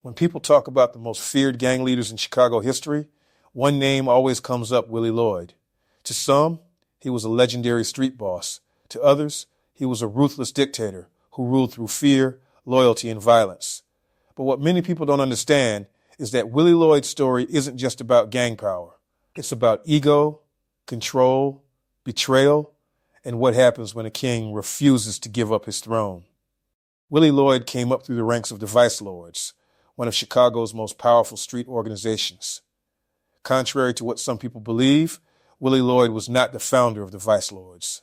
When people talk about the most feared gang leaders in Chicago history, one name always comes up: Willie Lloyd. To some, he was a legendary street boss. To others, he was a ruthless dictator who ruled through fear, loyalty, and violence. But what many people don't understand is that Willie Lloyd's story isn't just about gang power. It's about ego, control, betrayal, and what happens when a king refuses to give up his throne. Willie Lloyd came up through the ranks of the Vice Lords, one of Chicago's most powerful street organizations. Contrary to what some people believe, Willie Lloyd was not the founder of the Vice Lords.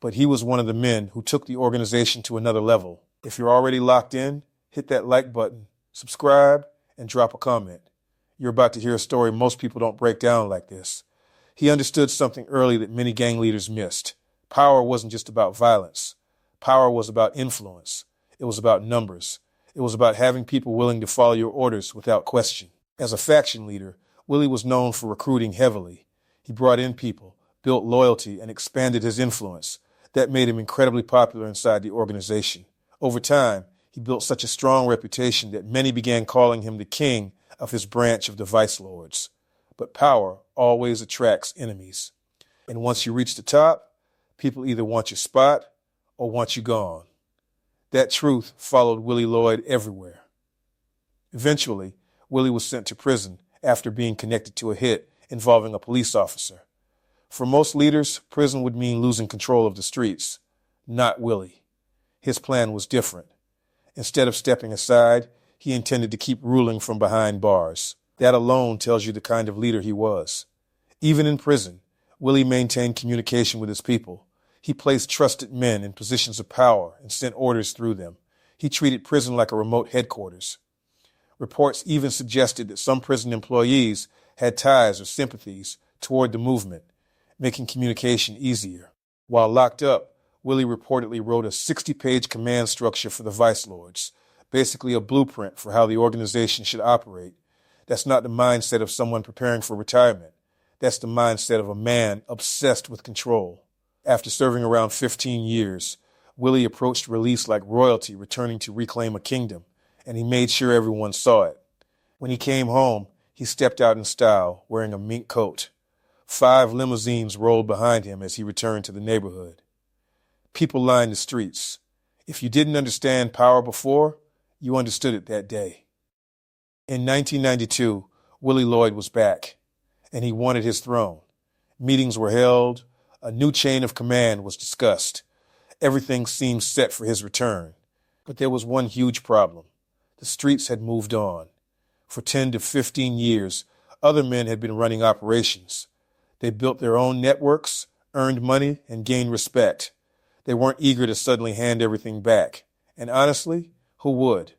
But he was one of the men who took the organization to another level. If you're already locked in, hit that like button, subscribe, and drop a comment. You're about to hear a story most people don't break down like this. He understood something early that many gang leaders missed. Power wasn't just about violence. Power was about influence. It was about numbers. It was about having people willing to follow your orders without question. As a faction leader, Willie was known for recruiting heavily. He brought in people, built loyalty, and expanded his influence. That made him incredibly popular inside the organization. Over time, he built such a strong reputation that many began calling him the king of his branch of the Vice Lords. But power always attracts enemies. And once you reach the top, people either want your spot or want you gone. That truth followed Willie Lloyd everywhere. Eventually, Willie was sent to prison after being connected to a hit involving a police officer. For most leaders, prison would mean losing control of the streets. Not Willie. His plan was different. Instead of stepping aside, he intended to keep ruling from behind bars. That alone tells you the kind of leader he was. Even in prison, Willie maintained communication with his people. He placed trusted men in positions of power and sent orders through them. He treated prison like a remote headquarters. Reports even suggested that some prison employees had ties or sympathies toward the movement, making communication easier. While locked up, Willie reportedly wrote a 60-page command structure for the Vice Lords, basically a blueprint for how the organization should operate. That's not the mindset of someone preparing for retirement. That's the mindset of a man obsessed with control. After serving around 15 years, Willie approached release like royalty returning to reclaim a kingdom, and he made sure everyone saw it. When he came home, he stepped out in style, wearing a mink coat. 5 limousines rolled behind him as he returned to the neighborhood. People lined the streets. If you didn't understand power before, you understood it that day. In 1992, Willie Lloyd was back, and he wanted his throne. Meetings were held. A new chain of command was discussed. Everything seemed set for his return. But there was one huge problem. The streets had moved on. For 10 to 15 years, other men had been running operations. They built their own networks, earned money, and gained respect. They weren't eager to suddenly hand everything back. And honestly, who would?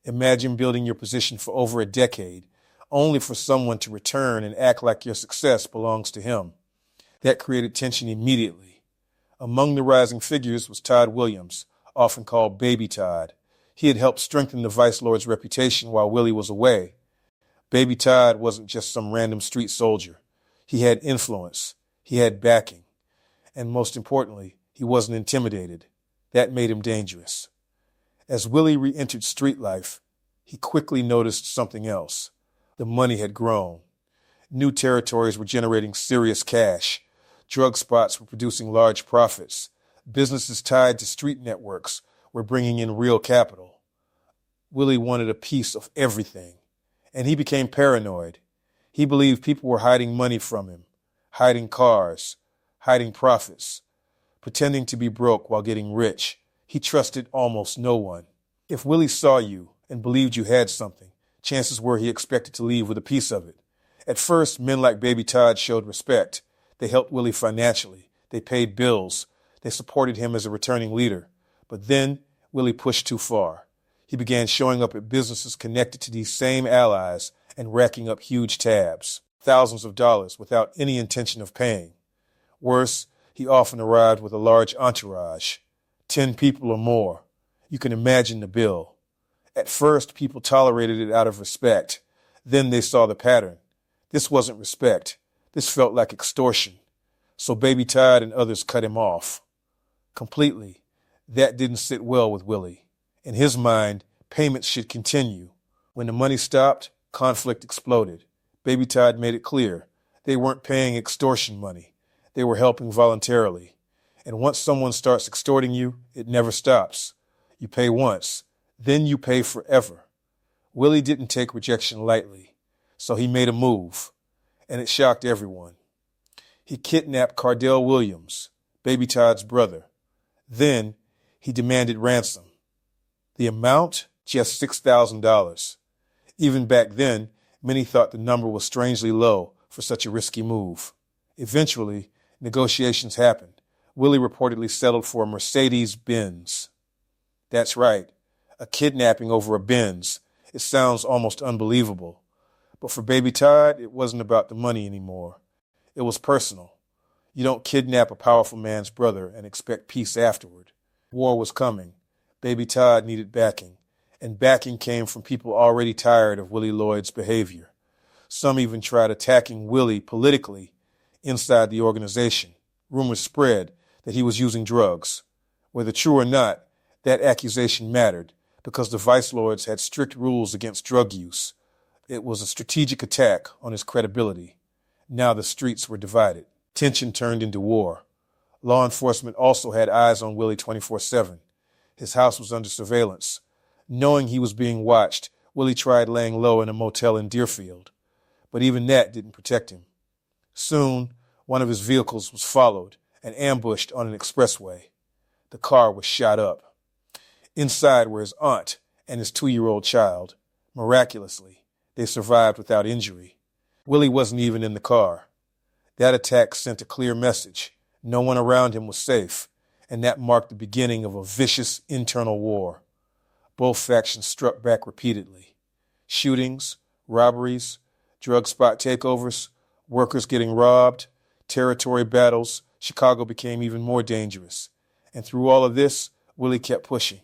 Imagine building your position for over a decade, only for someone to return and act like your success belongs to him. That created tension immediately. Among the rising figures was Todd Williams, often called Baby Todd. He had helped strengthen the Vice Lord's reputation while Willie was away. Baby Todd wasn't just some random street soldier. He had influence. He had backing. And most importantly, he wasn't intimidated. That made him dangerous. As Willie re-entered street life, he quickly noticed something else. The money had grown. New territories were generating serious cash. Drug spots were producing large profits. Businesses tied to street networks were bringing in real capital. Willie wanted a piece of everything, and he became paranoid. He believed people were hiding money from him, hiding cars, hiding profits, pretending to be broke while getting rich. He trusted almost no one. If Willie saw you and believed you had something, chances were he expected to leave with a piece of it. At first, men like Baby Todd showed respect. They helped Willie financially. They paid bills. They supported him as a returning leader. But then, Willie pushed too far. He began showing up at businesses connected to these same allies and racking up huge tabs, thousands of dollars, without any intention of paying. Worse, he often arrived with a large entourage, 10 people or more. You can imagine the bill. At first, people tolerated it out of respect. Then they saw the pattern. This wasn't respect. This felt like extortion. So Baby Todd and others cut him off. Completely. That didn't sit well with Willie. In his mind, payments should continue. When the money stopped, conflict exploded. Baby Todd made it clear they weren't paying extortion money. They were helping voluntarily. And once someone starts extorting you, it never stops. You pay once, then you pay forever. Willie didn't take rejection lightly, so he made a move, and it shocked everyone. He kidnapped Cardell Williams, Baby Todd's brother. Then he demanded ransom. The amount? Just $6,000. Even back then, many thought the number was strangely low for such a risky move. Eventually, negotiations happened. Willie reportedly settled for a Mercedes-Benz. That's right, a kidnapping over a Benz. It sounds almost unbelievable. But for Baby Todd, it wasn't about the money anymore. It was personal. You don't kidnap a powerful man's brother and expect peace afterward. War was coming. Baby Todd needed backing, and backing came from people already tired of Willie Lloyd's behavior. Some even tried attacking Willie politically inside the organization. Rumors spread that he was using drugs. Whether true or not, that accusation mattered because the Vice Lords had strict rules against drug use. It was a strategic attack on his credibility. Now the streets were divided. Tension turned into war. Law enforcement also had eyes on Willie 24/7. His house was under surveillance. Knowing he was being watched, Willie tried laying low in a motel in Deerfield. But even that didn't protect him. Soon, one of his vehicles was followed and ambushed on an expressway. The car was shot up. Inside were his aunt and his 2-year-old child. Miraculously, they survived without injury. Willie wasn't even in the car. That attack sent a clear message. No one around him was safe, and that marked the beginning of a vicious internal war. Both factions struck back repeatedly. Shootings, robberies, drug spot takeovers, workers getting robbed, territory battles. Chicago became even more dangerous. And through all of this, Willie kept pushing.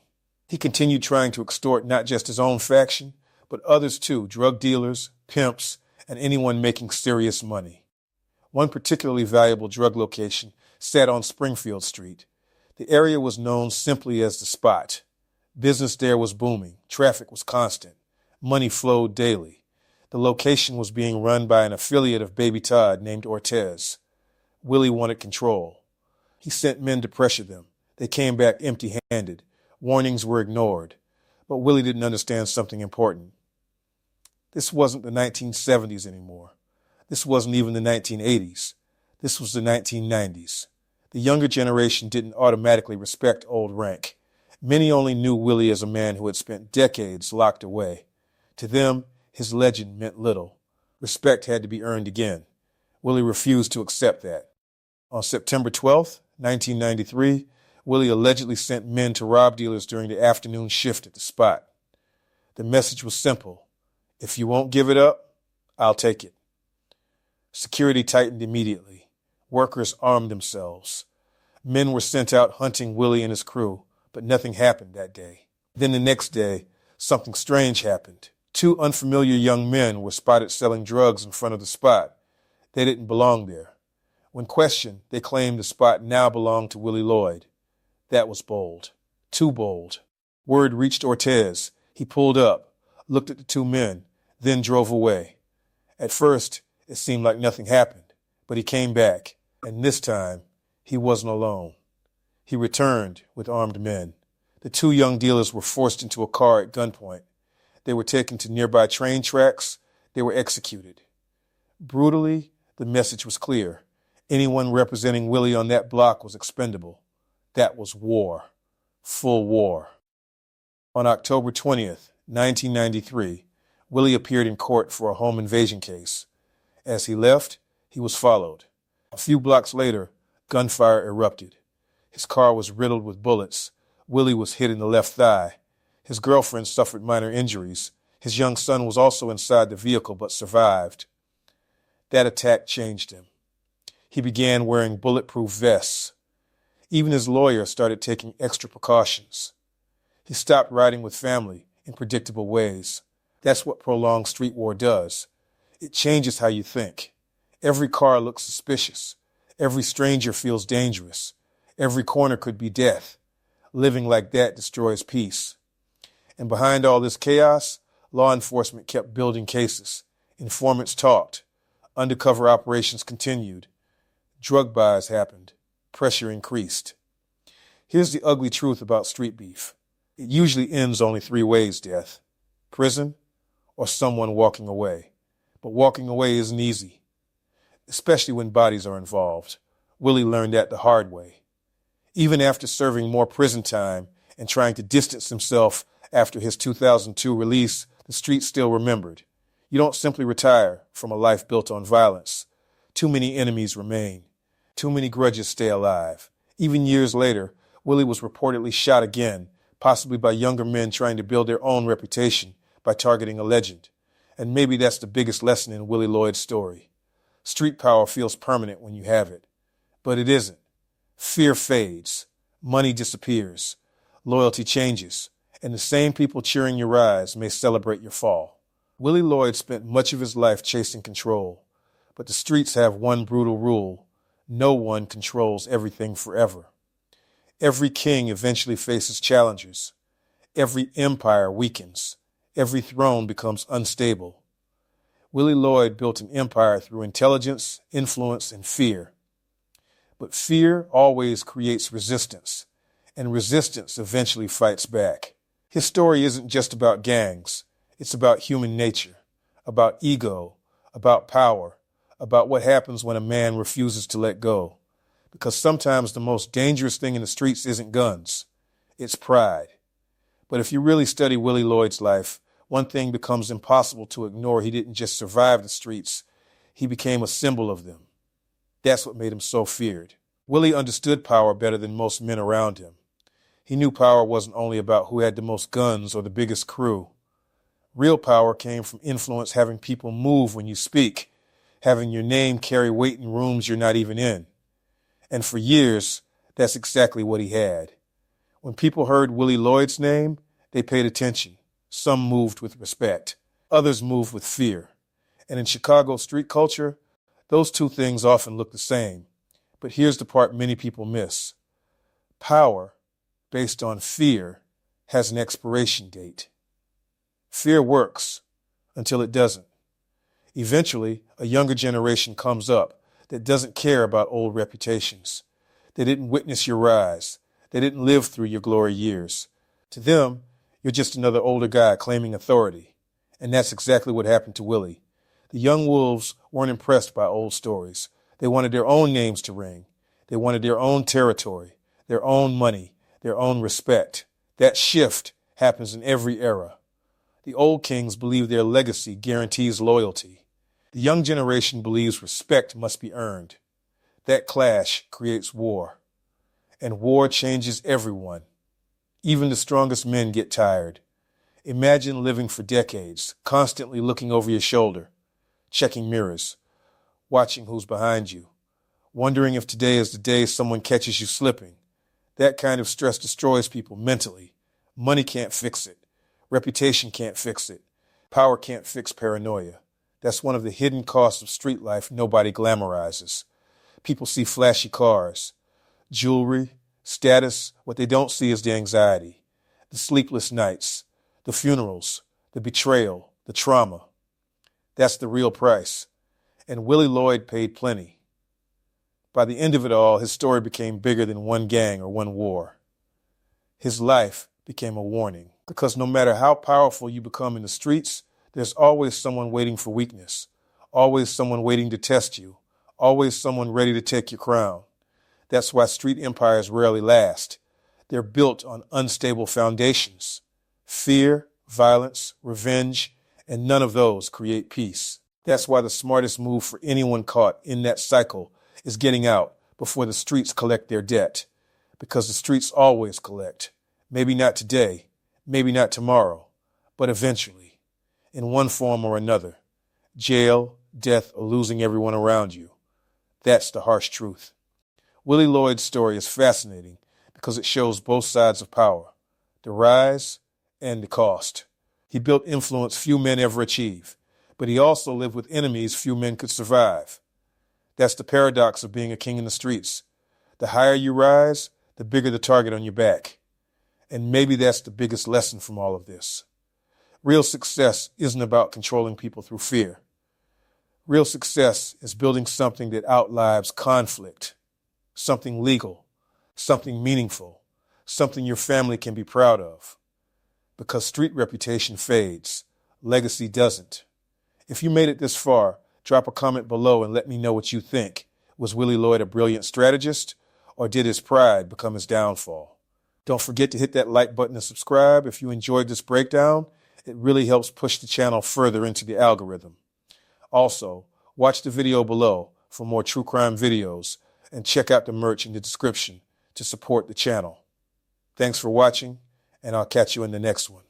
He continued trying to extort not just his own faction, but others too, drug dealers, pimps, and anyone making serious money. One particularly valuable drug location sat on Springfield Street. The area was known simply as the Spot. Business there was booming. Traffic was constant. Money flowed daily. The location was being run by an affiliate of Baby Todd named Ortez. Willie wanted control. He sent men to pressure them. They came back empty-handed. Warnings were ignored. But Willie didn't understand something important. This wasn't the 1970s anymore. This wasn't even the 1980s. This was the 1990s. The younger generation didn't automatically respect old rank. Many only knew Willie as a man who had spent decades locked away. To them, his legend meant little. Respect had to be earned again. Willie refused to accept that. On September 12th, 1993, Willie allegedly sent men to rob dealers during the afternoon shift at the Spot. The message was simple. If you won't give it up, I'll take it. Security tightened immediately. Workers armed themselves. Men were sent out hunting Willie and his crew, but nothing happened that day. Then the next day, something strange happened. 2 unfamiliar young men were spotted selling drugs in front of the Spot. They didn't belong there. When questioned, they claimed the Spot now belonged to Willie Lloyd. That was bold. Too bold. Word reached Ortez. He pulled up, looked at the 2 men, then drove away. At first, it seemed like nothing happened, but he came back, and this time, he wasn't alone. He returned with armed men. The 2 young dealers were forced into a car at gunpoint. They were taken to nearby train tracks. They were executed. Brutally, the message was clear. Anyone representing Willie on that block was expendable. That was war. Full war. On October 20th, 1993, Willie appeared in court for a home invasion case. As he left, he was followed. A few blocks later, gunfire erupted. His car was riddled with bullets. Willie was hit in the left thigh. His girlfriend suffered minor injuries. His young son was also inside the vehicle but survived. That attack changed him. He began wearing bulletproof vests. Even his lawyer started taking extra precautions. He stopped riding with family in predictable ways. That's what prolonged street war does. It changes how you think. Every car looks suspicious. Every stranger feels dangerous. Every corner could be death. Living like that destroys peace. And behind all this chaos, Law enforcement kept building cases. Informants talked. Undercover operations continued. Drug buys happened. Pressure increased. Here's the ugly truth about street beef. It usually ends only three ways, Death: prison or someone walking away. But walking away isn't easy, especially when bodies are involved. Willie learned that the hard way. Even after serving more prison time and trying to distance himself after his 2002 release, the streets still remembered. You don't simply retire from a life built on violence. Too many enemies remain. Too many grudges stay alive. Even years later, Willie was reportedly shot again, possibly by younger men trying to build their own reputation by targeting a legend. And maybe that's the biggest lesson in Willie Lloyd's story. Street power feels permanent when you have it. But it isn't. Fear fades. Money disappears. Loyalty changes. And the same people cheering your rise may celebrate your fall. Willie Lloyd spent much of his life chasing control. But the streets have one brutal rule: no one controls everything forever. Every king eventually faces challengers. Every empire weakens. Every throne becomes unstable. Willie Lloyd built an empire through intelligence, influence, and fear. But fear always creates resistance, and resistance eventually fights back. His story isn't just about gangs. It's about human nature, about ego, about power, about what happens when a man refuses to let go. Because sometimes the most dangerous thing in the streets isn't guns. It's pride. But if you really study Willie Lloyd's life, one thing becomes impossible to ignore: he didn't just survive the streets, he became a symbol of them. That's what made him so feared. Willie understood power better than most men around him. He knew power wasn't only about who had the most guns or the biggest crew. Real power came from influence, having people move when you speak, having your name carry weight in rooms you're not even in. And for years, that's exactly what he had. When people heard Willie Lloyd's name, they paid attention. Some moved with respect. Others moved with fear. And in Chicago street culture, those two things often look the same. But here's the part many people miss. Power, based on fear, has an expiration date. Fear works until it doesn't. Eventually, a younger generation comes up that doesn't care about old reputations. They didn't witness your rise. They didn't live through your glory years. To them, you're just another older guy claiming authority. And that's exactly what happened to Willie. The young wolves weren't impressed by old stories. They wanted their own names to ring. They wanted their own territory, their own money, their own respect. That shift happens in every era. The old kings believe their legacy guarantees loyalty. The young generation believes respect must be earned. That clash creates war. And war changes everyone. Even the strongest men get tired. Imagine living for decades, constantly looking over your shoulder, checking mirrors, watching who's behind you, wondering if today is the day someone catches you slipping. That kind of stress destroys people mentally. Money can't fix it. Reputation can't fix it. Power can't fix paranoia. That's one of the hidden costs of street life nobody glamorizes. People see flashy cars, jewelry, status. What they don't see is the anxiety, the sleepless nights, the funerals, the betrayal, the trauma. That's the real price. And Willie Lloyd paid plenty. By the end of it all, his story became bigger than one gang or one war. His life became a warning. Because no matter how powerful you become in the streets, there's always someone waiting for weakness, always someone waiting to test you, always someone ready to take your crown. That's why street empires rarely last. They're built on unstable foundations. Fear, violence, revenge, and none of those create peace. That's why the smartest move for anyone caught in that cycle is getting out before the streets collect their debt. Because the streets always collect. Maybe not today, maybe not tomorrow, but eventually, in one form or another. Jail, death, or losing everyone around you. That's the harsh truth. Willie Lloyd's story is fascinating because it shows both sides of power, the rise and the cost. He built influence few men ever achieve, but he also lived with enemies few men could survive. That's the paradox of being a king in the streets. The higher you rise, the bigger the target on your back. And maybe that's the biggest lesson from all of this. Real success isn't about controlling people through fear. Real success is building something that outlives conflict, something legal, something meaningful, something your family can be proud of. Because street reputation fades, legacy doesn't. If you made it this far, drop a comment below and let me know what you think. Was Willie Lloyd a brilliant strategist, or did his pride become his downfall? Don't forget to hit that like button and subscribe if you enjoyed this breakdown. It really helps push the channel further into the algorithm. Also, watch the video below for more true crime videos and check out the merch in the description to support the channel. Thanks for watching, and I'll catch you in the next one.